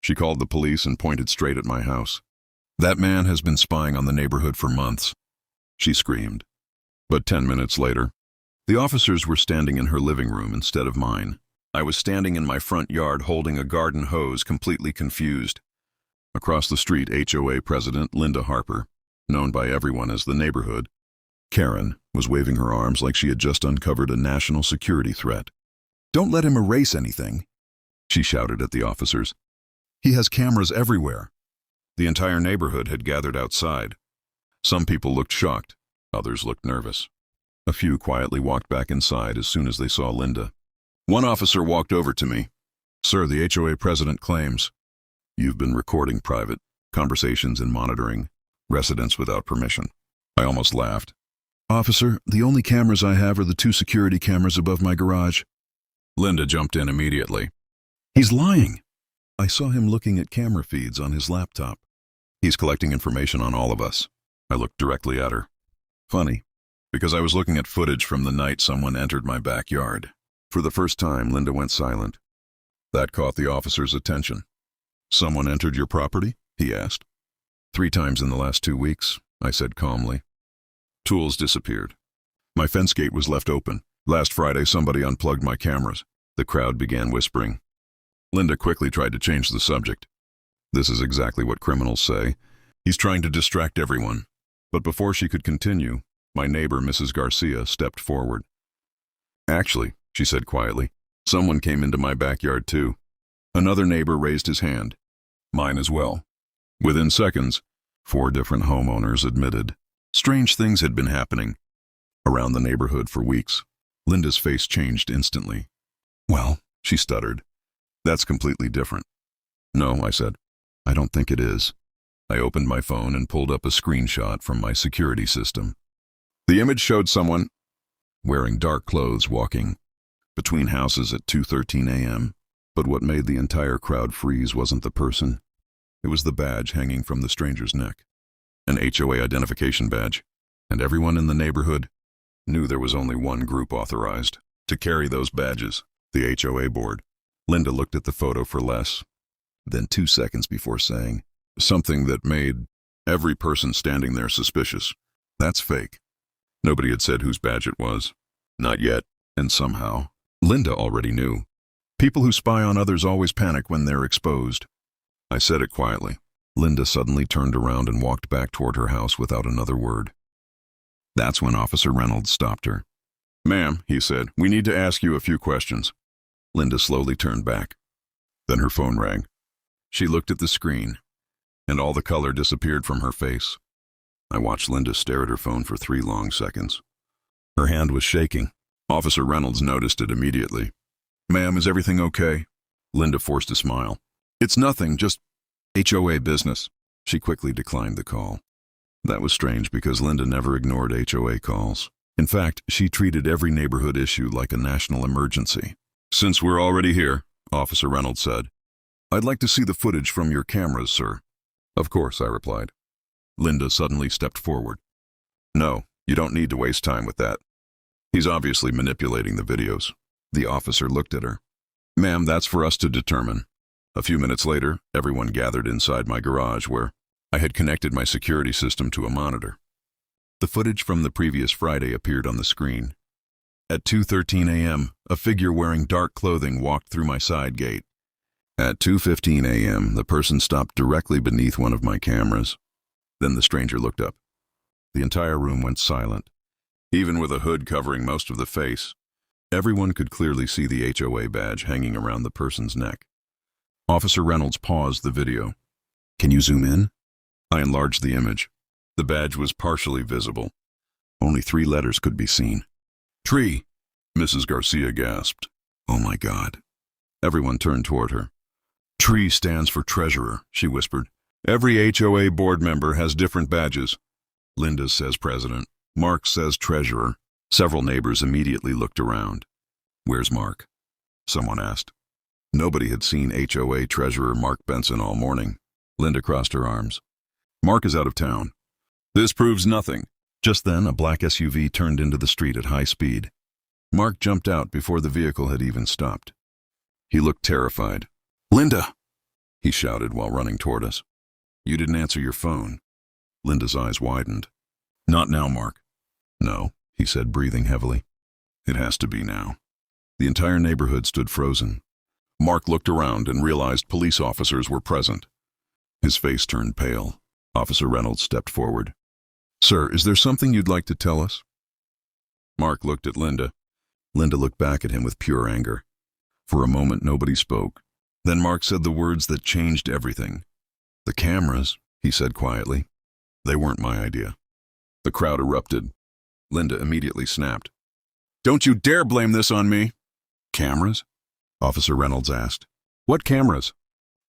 She called the police and pointed straight at my house. "That man has been spying on the neighborhood for months," she screamed. But 10 minutes later, the officers were standing in her living room instead of mine. I was standing in my front yard holding a garden hose, completely confused. Across the street, HOA President Linda Harper, known by everyone as the neighborhood, Karen, was waving her arms like she had just uncovered a national security threat. "Don't let him erase anything," she shouted at the officers. "He has cameras everywhere." The entire neighborhood had gathered outside. Some people looked shocked, others looked nervous. A few quietly walked back inside as soon as they saw Linda. One officer walked over to me. "Sir, the HOA president claims you've been recording private conversations and monitoring residents without permission." I almost laughed. "Officer, the only cameras I have are the 2 security cameras above my garage." Linda jumped in immediately. "He's lying." I saw him looking at camera feeds on his laptop. "He's collecting information on all of us." I looked directly at her. Funny, because I was looking at footage from the night someone entered my backyard. For the first time, Linda went silent. That caught the officer's attention. "Someone entered your property?" he asked. "3 times in the last 2 weeks, I said calmly. Tools disappeared. My fence gate was left open. Last Friday, somebody unplugged my cameras. The crowd began whispering. Linda quickly tried to change the subject. "This is exactly what criminals say. He's trying to distract everyone." But before she could continue, my neighbor, Mrs. Garcia, stepped forward. "Actually," she said quietly, "someone came into my backyard too." Another neighbor raised his hand. "Mine as well." Within seconds, 4 different homeowners admitted. Strange things had been happening around the neighborhood for weeks. Linda's face changed instantly. "Well," she stuttered, "that's completely different." "No," I said, "I don't think it is." I opened my phone and pulled up a screenshot from my security system. The image showed someone wearing dark clothes walking between houses at 2:13 a.m. But what made the entire crowd freeze wasn't the person. It was the badge hanging from the stranger's neck. An HOA identification badge. And everyone in the neighborhood knew there was only one group authorized to carry those badges, the HOA board. Linda looked at the photo for less than 2 seconds before saying something that made every person standing there suspicious. "That's fake." Nobody had said whose badge it was. Not yet. And somehow, Linda already knew. People who spy on others always panic when they're exposed. I said it quietly. Linda suddenly turned around and walked back toward her house without another word. That's when Officer Reynolds stopped her. "Ma'am," he said, "we need to ask you a few questions." Linda slowly turned back. Then her phone rang. She looked at the screen, and all the color disappeared from her face. I watched Linda stare at her phone for 3 long seconds. Her hand was shaking. Officer Reynolds noticed it immediately. "Ma'am, is everything okay?" Linda forced a smile. "It's nothing, just HOA business." She quickly declined the call. That was strange because Linda never ignored HOA calls. In fact, she treated every neighborhood issue like a national emergency. "Since we're already here," Officer Reynolds said, "I'd like to see the footage from your cameras, sir." "Of course," I replied. Linda suddenly stepped forward. "No, you don't need to waste time with that. He's obviously manipulating the videos." The officer looked at her. "Ma'am, that's for us to determine." A few minutes later, everyone gathered inside my garage where I had connected my security system to a monitor. The footage from the previous Friday appeared on the screen. At 2:13 a.m., a figure wearing dark clothing walked through my side gate. At 2:15 a.m., the person stopped directly beneath one of my cameras. Then the stranger looked up. The entire room went silent. Even with a hood covering most of the face, everyone could clearly see the HOA badge hanging around the person's neck. Officer Reynolds paused the video. "Can you zoom in?" I enlarged the image. The badge was partially visible. Only 3 letters could be seen. "Tree," Mrs. Garcia gasped. "Oh my God." Everyone turned toward her. "Tree stands for treasurer," she whispered. "Every HOA board member has different badges. Linda says president. Mark says treasurer." Several neighbors immediately looked around. "Where's Mark?" someone asked. Nobody had seen HOA treasurer Mark Benson all morning. Linda crossed her arms. "Mark is out of town." "This proves nothing." Just then, a black SUV turned into the street at high speed. Mark jumped out before the vehicle had even stopped. He looked terrified. "Linda!" he shouted while running toward us. You didn't answer your phone. Linda's eyes widened. Not now, Mark. No, he said, breathing heavily. It has to be now. The entire neighborhood stood frozen. Mark looked around and realized police officers were present. His face turned pale. Officer Reynolds stepped forward. Sir, is there something you'd like to tell us? Mark looked at Linda. Linda looked back at him with pure anger. For a moment, nobody spoke. Then Mark said the words that changed everything. The cameras, he said quietly. They weren't my idea. The crowd erupted. Linda immediately snapped. Don't you dare blame this on me! Cameras? Officer Reynolds asked. What cameras?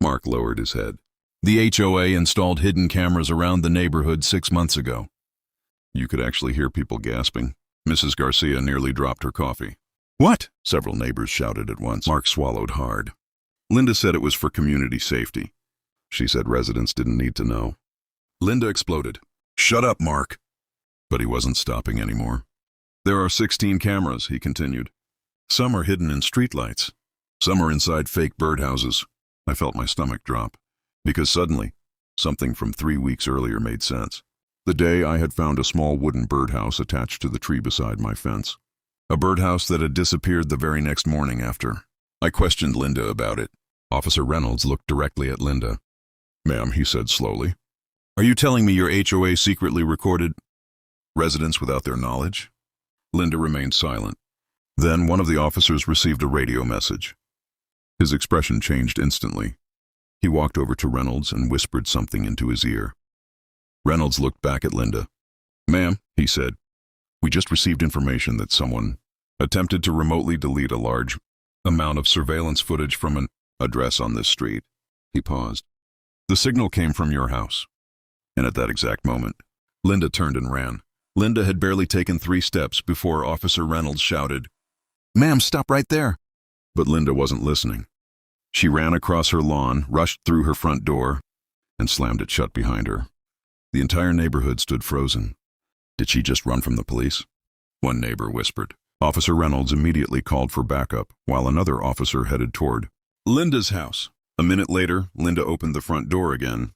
Mark lowered his head. The HOA installed hidden cameras around the neighborhood 6 months ago. You could actually hear people gasping. Mrs. Garcia nearly dropped her coffee. What? Several neighbors shouted at once. Mark swallowed hard. Linda said it was for community safety. She said residents didn't need to know. Linda exploded. Shut up, Mark. But he wasn't stopping anymore. There are 16 cameras, he continued. Some are hidden in streetlights. Some are inside fake birdhouses. I felt my stomach drop. Because suddenly, something from 3 weeks earlier made sense. The day I had found a small wooden birdhouse attached to the tree beside my fence. A birdhouse that had disappeared the very next morning after. I questioned Linda about it. Officer Reynolds looked directly at Linda. Ma'am, he said slowly. Are you telling me your HOA secretly recorded residents without their knowledge? Linda remained silent. Then one of the officers received a radio message. His expression changed instantly. He walked over to Reynolds and whispered something into his ear. Reynolds looked back at Linda. Ma'am, he said, we just received information that someone attempted to remotely delete a large amount of surveillance footage from an address on this street. He paused. The signal came from your house. And at that exact moment, Linda turned and ran. Linda had barely taken 3 steps before Officer Reynolds shouted, Ma'am, stop right there. But Linda wasn't listening. She ran across her lawn, rushed through her front door, and slammed it shut behind her. The entire neighborhood stood frozen. Did she just run from the police? One neighbor whispered. Officer Reynolds immediately called for backup, while another officer headed toward Linda's house. A minute later, Linda opened the front door again.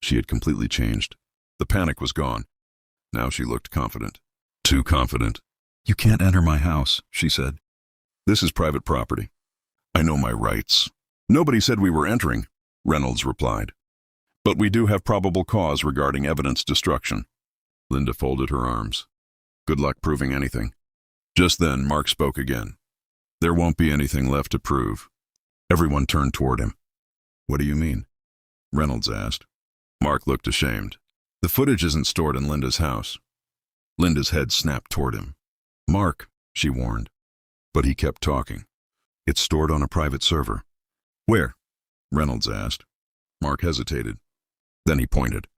She had completely changed. The panic was gone. Now she looked confident. Too confident. You can't enter my house, she said. This is private property. I know my rights. Nobody said we were entering, Reynolds replied. But we do have probable cause regarding evidence destruction. Linda folded her arms. Good luck proving anything. Just then, Mark spoke again. There won't be anything left to prove. Everyone turned toward him. What do you mean? Reynolds asked. Mark looked ashamed. The footage isn't stored in Linda's house. Linda's head snapped toward him. Mark, she warned. But he kept talking. It's stored on a private server. Where? Reynolds asked. Mark hesitated. Then he pointed.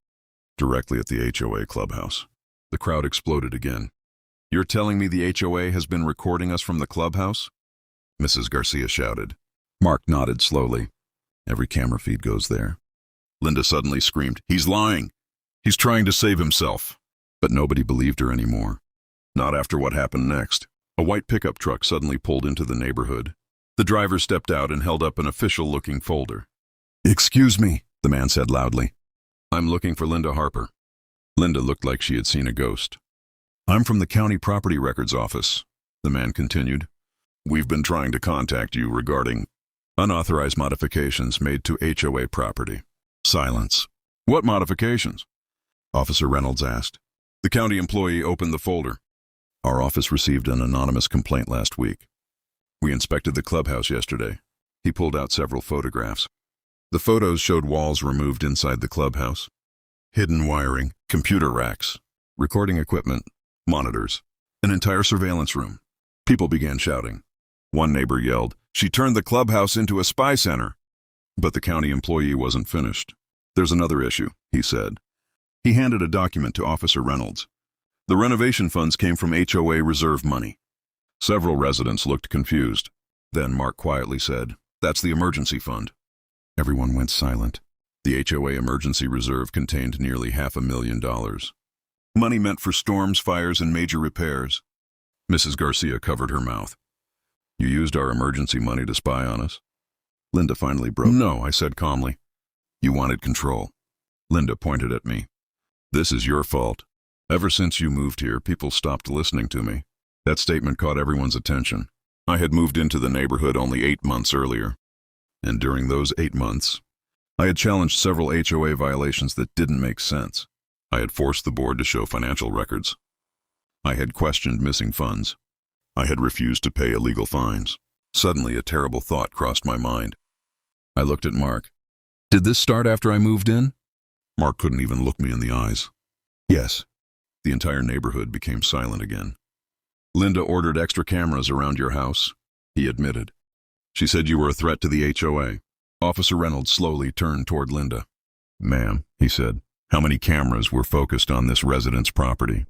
Directly at the HOA clubhouse. The crowd exploded again. You're telling me the HOA has been recording us from the clubhouse? Mrs. Garcia shouted. Mark nodded slowly. Every camera feed goes there. Linda suddenly screamed, He's lying! He's trying to save himself. But nobody believed her anymore. Not after what happened next. A white pickup truck suddenly pulled into the neighborhood. The driver stepped out and held up an official-looking folder. Excuse me, the man said loudly. I'm looking for Linda Harper. Linda looked like she had seen a ghost. I'm from the county property records office, the man continued. We've been trying to contact you regarding unauthorized modifications made to HOA property. Silence. What modifications? Officer Reynolds asked. The county employee opened the folder. Our office received an anonymous complaint last week. We inspected the clubhouse yesterday. He pulled out several photographs. The photos showed walls removed inside the clubhouse, hidden wiring, computer racks, recording equipment, monitors, an entire surveillance room. People began shouting. One neighbor yelled, She turned the clubhouse into a spy center. But the county employee wasn't finished. There's another issue, he said. He handed a document to Officer Reynolds. The renovation funds came from HOA reserve money. Several residents looked confused. Then Mark quietly said, That's the emergency fund. Everyone went silent. The HOA emergency reserve contained nearly $500,000. Money meant for storms, fires, and major repairs. Mrs. Garcia covered her mouth. You used our emergency money to spy on us? Linda finally broke. No, I said calmly. You wanted control. Linda pointed at me. This is your fault. Ever since you moved here, people stopped listening to me. That statement caught everyone's attention. I had moved into the neighborhood only 8 months earlier. And during those 8 months, I had challenged several HOA violations that didn't make sense. I had forced the board to show financial records. I had questioned missing funds. I had refused to pay illegal fines. Suddenly, a terrible thought crossed my mind. I looked at Mark. Did this start after I moved in? Mark couldn't even look me in the eyes. Yes. The entire neighborhood became silent again. Linda ordered extra cameras around your house, he admitted. She said you were a threat to the HOA. Officer Reynolds slowly turned toward Linda. Ma'am, he said, how many cameras were focused on this resident's property?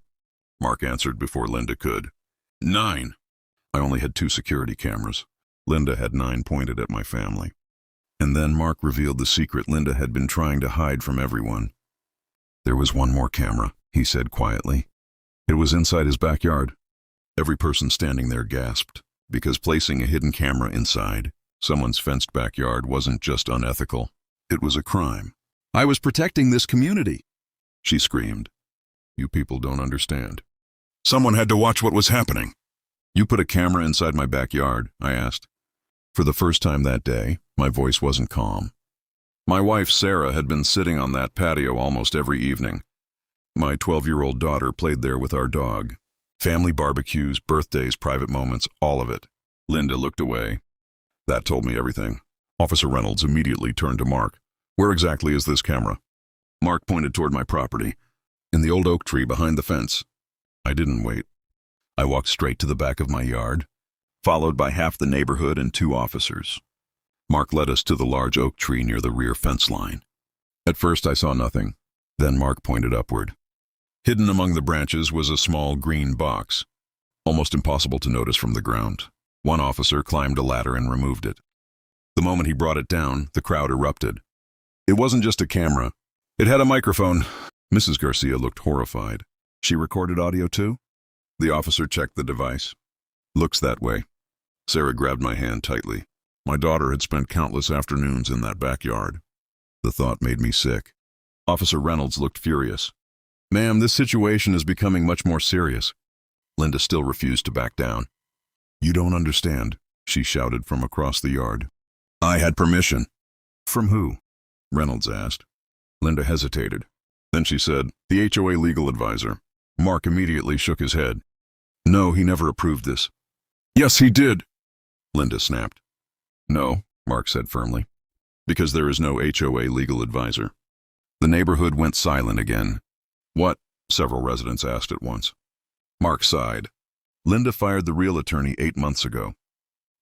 Mark answered before Linda could. 9. I only had 2 security cameras. Linda had 9 pointed at my family. And then Mark revealed the secret Linda had been trying to hide from everyone. There was 1 more camera, he said quietly. It was inside his backyard. Every person standing there gasped, because placing a hidden camera inside someone's fenced backyard wasn't just unethical. It was a crime. I was protecting this community, she screamed. You people don't understand. Someone had to watch what was happening. You put a camera inside my backyard, I asked. For the first time that day, my voice wasn't calm. My wife, Sarah, had been sitting on that patio almost every evening. My 12-year-old daughter played there with our dog. Family barbecues, birthdays, private moments, all of it. Linda looked away. That told me everything. Officer Reynolds immediately turned to Mark. Where exactly is this camera? Mark pointed toward my property, in the old oak tree behind the fence. I didn't wait. I walked straight to the back of my yard, followed by half the neighborhood and 2 officers. Mark led us to the large oak tree near the rear fence line. At first I saw nothing. Then Mark pointed upward. Hidden among the branches was a small green box, almost impossible to notice from the ground. One officer climbed a ladder and removed it. The moment he brought it down, the crowd erupted. It wasn't just a camera. It had a microphone. Mrs. Garcia looked horrified. She recorded audio too? The officer checked the device. Looks that way. Sarah grabbed my hand tightly. My daughter had spent countless afternoons in that backyard. The thought made me sick. Officer Reynolds looked furious. Ma'am, this situation is becoming much more serious. Linda still refused to back down. You don't understand, she shouted from across the yard. I had permission. From who? Reynolds asked. Linda hesitated. Then she said, the HOA legal advisor. Mark immediately shook his head. No, he never approved this. Yes, he did, Linda snapped. No, Mark said firmly, because there is no HOA legal advisor. The neighborhood went silent again. What? Several residents asked at once. Mark sighed. Linda fired the real attorney 8 months ago.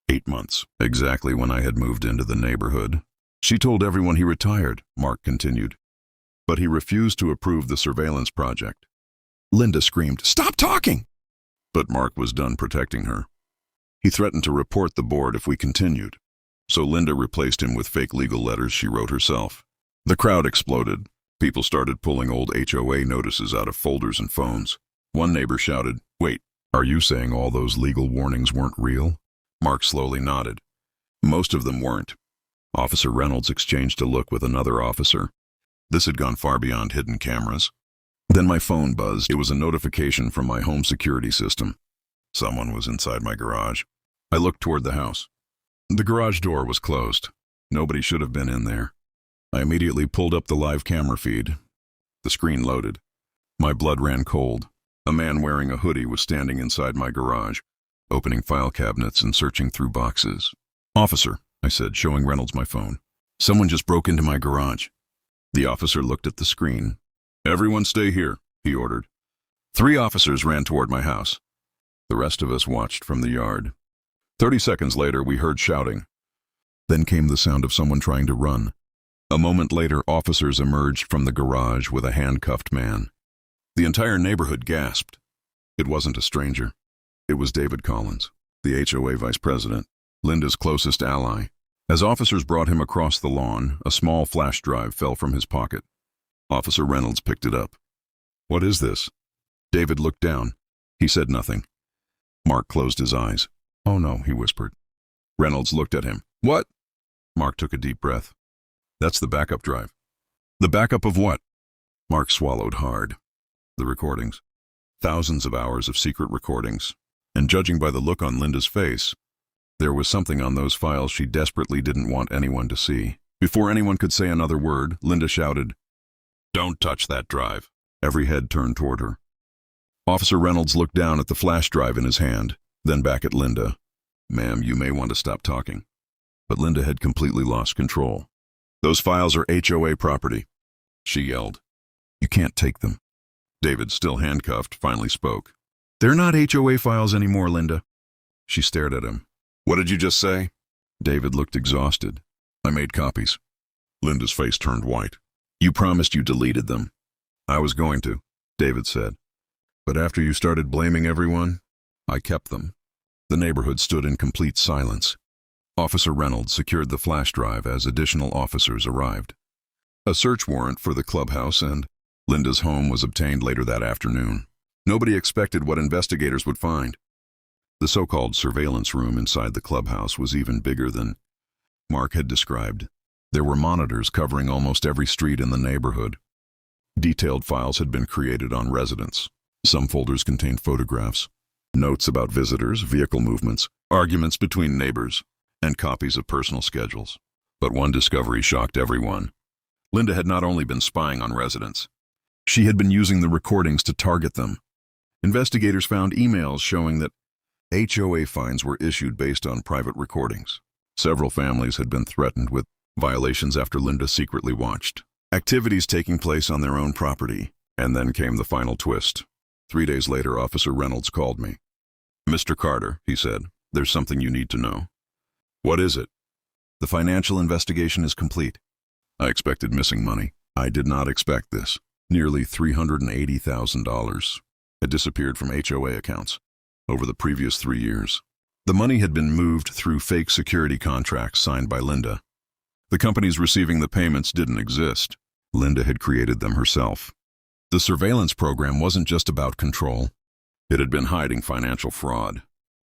8 months, exactly when I had moved into the neighborhood. She told everyone he retired, Mark continued. But he refused to approve the surveillance project. Linda screamed, Stop talking! But Mark was done protecting her. He threatened to report the board if we continued. So Linda replaced him with fake legal letters she wrote herself. The crowd exploded. People started pulling old HOA notices out of folders and phones. One neighbor shouted, Wait, are you saying all those legal warnings weren't real? Mark slowly nodded. Most of them weren't. Officer Reynolds exchanged a look with another officer. This had gone far beyond hidden cameras. Then my phone buzzed. It was a notification from my home security system. Someone was inside my garage. I looked toward the house. The garage door was closed. Nobody should have been in there. I immediately pulled up the live camera feed. The screen loaded. My blood ran cold. A man wearing a hoodie was standing inside my garage, opening file cabinets and searching through boxes. Officer, I said, showing Reynolds my phone. Someone just broke into my garage. The officer looked at the screen. Everyone stay here, he ordered. 3 officers ran toward my house. The rest of us watched from the yard. 30 seconds later, we heard shouting. Then came the sound of someone trying to run. A moment later, officers emerged from the garage with a handcuffed man. The entire neighborhood gasped. It wasn't a stranger. It was David Collins, the HOA vice president, Linda's closest ally. As officers brought him across the lawn, a small flash drive fell from his pocket. Officer Reynolds picked it up. What is this? David looked down. He said nothing. Mark closed his eyes. Oh no, he whispered. Reynolds looked at him. What? Mark took a deep breath. That's the backup drive. The backup of what? Mark swallowed hard. The recordings. Thousands of hours of secret recordings. And judging by the look on Linda's face, there was something on those files she desperately didn't want anyone to see. Before anyone could say another word, Linda shouted, "Don't touch that drive." Every head turned toward her. Officer Reynolds looked down at the flash drive in his hand, then back at Linda. "Ma'am, you may want to stop talking." But Linda had completely lost control. "Those files are HOA property," she yelled. "You can't take them." David, still handcuffed, finally spoke. "They're not HOA files anymore, Linda." She stared at him. "What did you just say?" David looked exhausted. "I made copies." Linda's face turned white. "You promised you deleted them." "I was going to," David said. "But after you started blaming everyone, I kept them." The neighborhood stood in complete silence. Officer Reynolds secured the flash drive as additional officers arrived. A search warrant for the clubhouse and Linda's home was obtained later that afternoon. Nobody expected what investigators would find. The so-called surveillance room inside the clubhouse was even bigger than Mark had described. There were monitors covering almost every street in the neighborhood. Detailed files had been created on residents. Some folders contained photographs, notes about visitors, vehicle movements, arguments between neighbors, and copies of personal schedules. But one discovery shocked everyone. Linda had not only been spying on residents, she had been using the recordings to target them. Investigators found emails showing that HOA fines were issued based on private recordings. Several families had been threatened with violations after Linda secretly watched activities taking place on their own property. And then came the final twist. 3 days later, Officer Reynolds called me. "Mr. Carter," he said, "there's something you need to know." "What is it?" "The financial investigation is complete." I expected missing money. I did not expect this. Nearly $380,000 had disappeared from HOA accounts over the previous 3 years. The money had been moved through fake security contracts signed by Linda. The companies receiving the payments didn't exist. Linda had created them herself. The surveillance program wasn't just about control. It had been hiding financial fraud.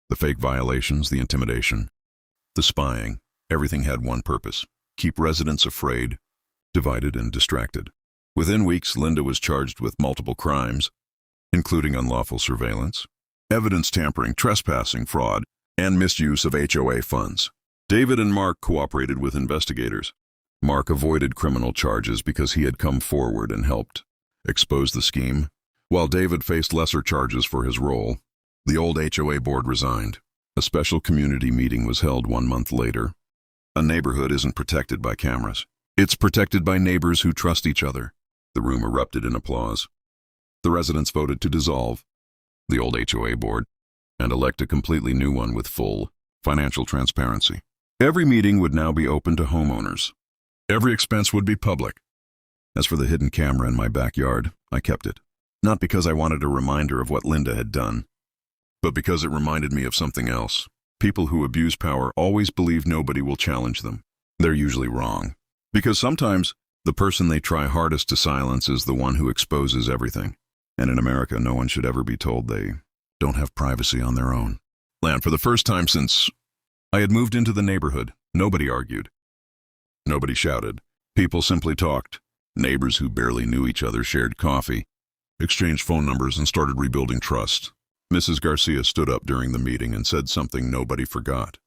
The fake violations, the intimidation, the spying, everything had one purpose: keep residents afraid, divided, and distracted. Within weeks, Linda was charged with multiple crimes, including unlawful surveillance, evidence tampering, trespassing, fraud, and misuse of HOA funds. David and Mark cooperated with investigators. Mark avoided criminal charges because he had come forward and helped expose the scheme, while David faced lesser charges for his role. The old HOA board resigned. A special community meeting was held 1 month later. A neighborhood isn't protected by cameras. It's protected by neighbors who trust each other. The room erupted in applause. The residents voted to dissolve the old HOA board and elect a completely new one with full financial transparency. Every meeting would now be open to homeowners. Every expense would be public. As for the hidden camera in my backyard, I kept it. Not because I wanted a reminder of what Linda had done, but because it reminded me of something else. People who abuse power always believe nobody will challenge them. They're usually wrong. Because sometimes the person they try hardest to silence is the one who exposes everything. And in America, no one should ever be told they don't have privacy on their own land. For the first time since I had moved into the neighborhood, nobody argued. Nobody shouted. People simply talked. Neighbors who barely knew each other shared coffee, exchanged phone numbers, and started rebuilding trust. Mrs. Garcia stood up during the meeting and said something nobody forgot.